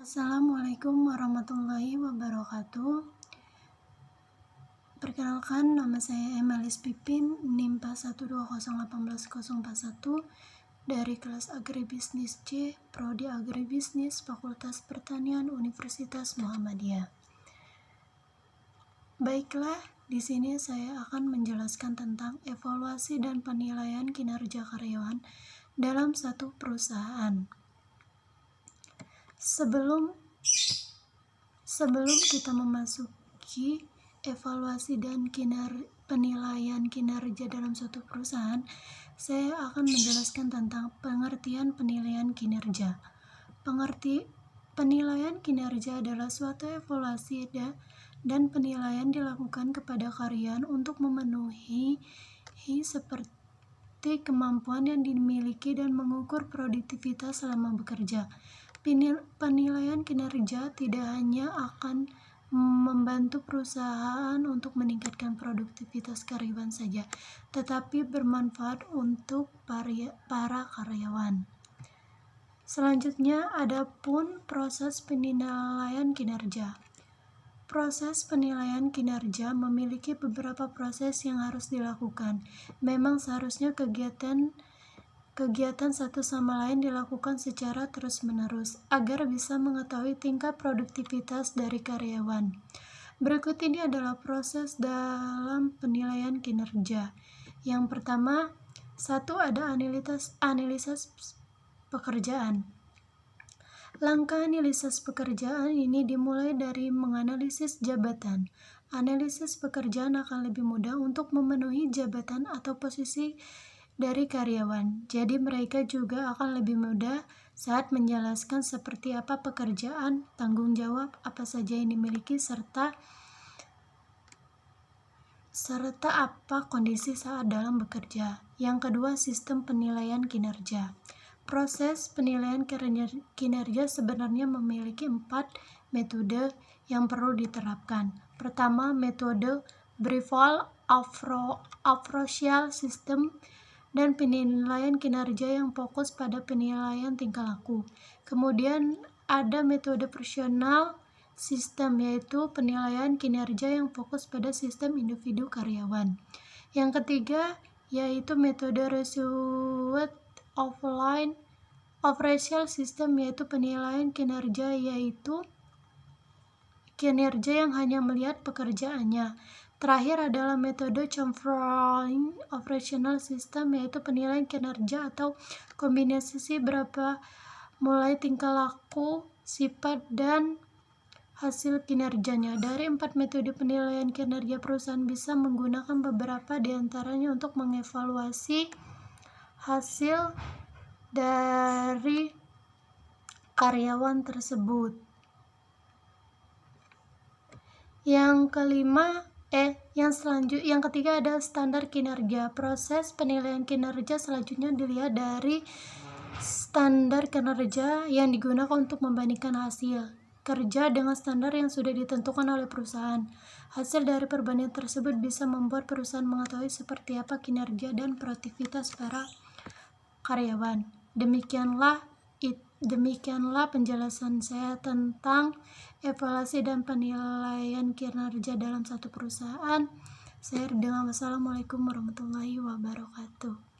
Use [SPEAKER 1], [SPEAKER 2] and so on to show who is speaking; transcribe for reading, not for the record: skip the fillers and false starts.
[SPEAKER 1] Assalamualaikum warahmatullahi wabarakatuh. Perkenalkan, nama saya Emalis Pipin, NIM 412018041 dari kelas Agribisnis C, Prodi Agribisnis, Fakultas Pertanian, Universitas Muhammadiyah. Baiklah, di sini saya akan menjelaskan tentang evaluasi dan penilaian kinerja karyawan dalam satu perusahaan. Sebelum kita memasuki evaluasi dan penilaian kinerja dalam suatu perusahaan, saya akan menjelaskan tentang pengertian penilaian kinerja. Penilaian kinerja adalah suatu evaluasi dan penilaian dilakukan kepada karyawan untuk memenuhi seperti kemampuan yang dimiliki dan mengukur produktivitas selama bekerja. Penilaian kinerja tidak hanya akan membantu perusahaan untuk meningkatkan produktivitas karyawan saja, tetapi bermanfaat untuk para karyawan. Selanjutnya, adapun proses penilaian kinerja. Proses penilaian kinerja memiliki beberapa proses yang harus dilakukan. Memang seharusnya kegiatan satu sama lain dilakukan secara terus-menerus agar bisa mengetahui tingkat produktivitas dari karyawan. Berikut ini adalah proses dalam penilaian kinerja. Yang pertama, ada analisis pekerjaan. Langkah analisis pekerjaan ini dimulai dari menganalisis jabatan. Analisis pekerjaan akan lebih mudah untuk memenuhi jabatan atau posisi dari karyawan. Jadi mereka juga akan lebih mudah saat menjelaskan seperti apa pekerjaan, tanggung jawab apa saja yang dimiliki serta apa kondisi saat dalam bekerja. Yang kedua, sistem penilaian kinerja. Proses penilaian kinerja sebenarnya memiliki 4 metode yang perlu diterapkan. Pertama, metode Breville Appraisal System dan penilaian kinerja yang fokus pada penilaian tingkah laku. Kemudian ada metode personal system, yaitu penilaian kinerja yang fokus pada sistem individu karyawan. Yang ketiga yaitu metode result offline appraisal system, yaitu penilaian kinerja yang hanya melihat pekerjaannya. Terakhir adalah metode Chamberlain Operational System, yaitu penilaian kinerja atau kombinasi berapa mulai tingkah laku, sifat, dan hasil kinerjanya. Dari 4 metode penilaian kinerja, perusahaan bisa menggunakan beberapa di antaranya untuk mengevaluasi hasil dari karyawan tersebut. Yang ketiga ada standar kinerja. Proses penilaian kinerja selanjutnya dilihat dari standar kinerja yang digunakan untuk membandingkan hasil kerja dengan standar yang sudah ditentukan oleh perusahaan. Hasil dari perbandingan tersebut bisa membuat perusahaan mengetahui seperti apa kinerja dan produktivitas para karyawan. Demikianlah penjelasan saya tentang evaluasi dan penilaian kinerja dalam satu perusahaan. Saya Ridha. Wassalamualaikum warahmatullahi wabarakatuh.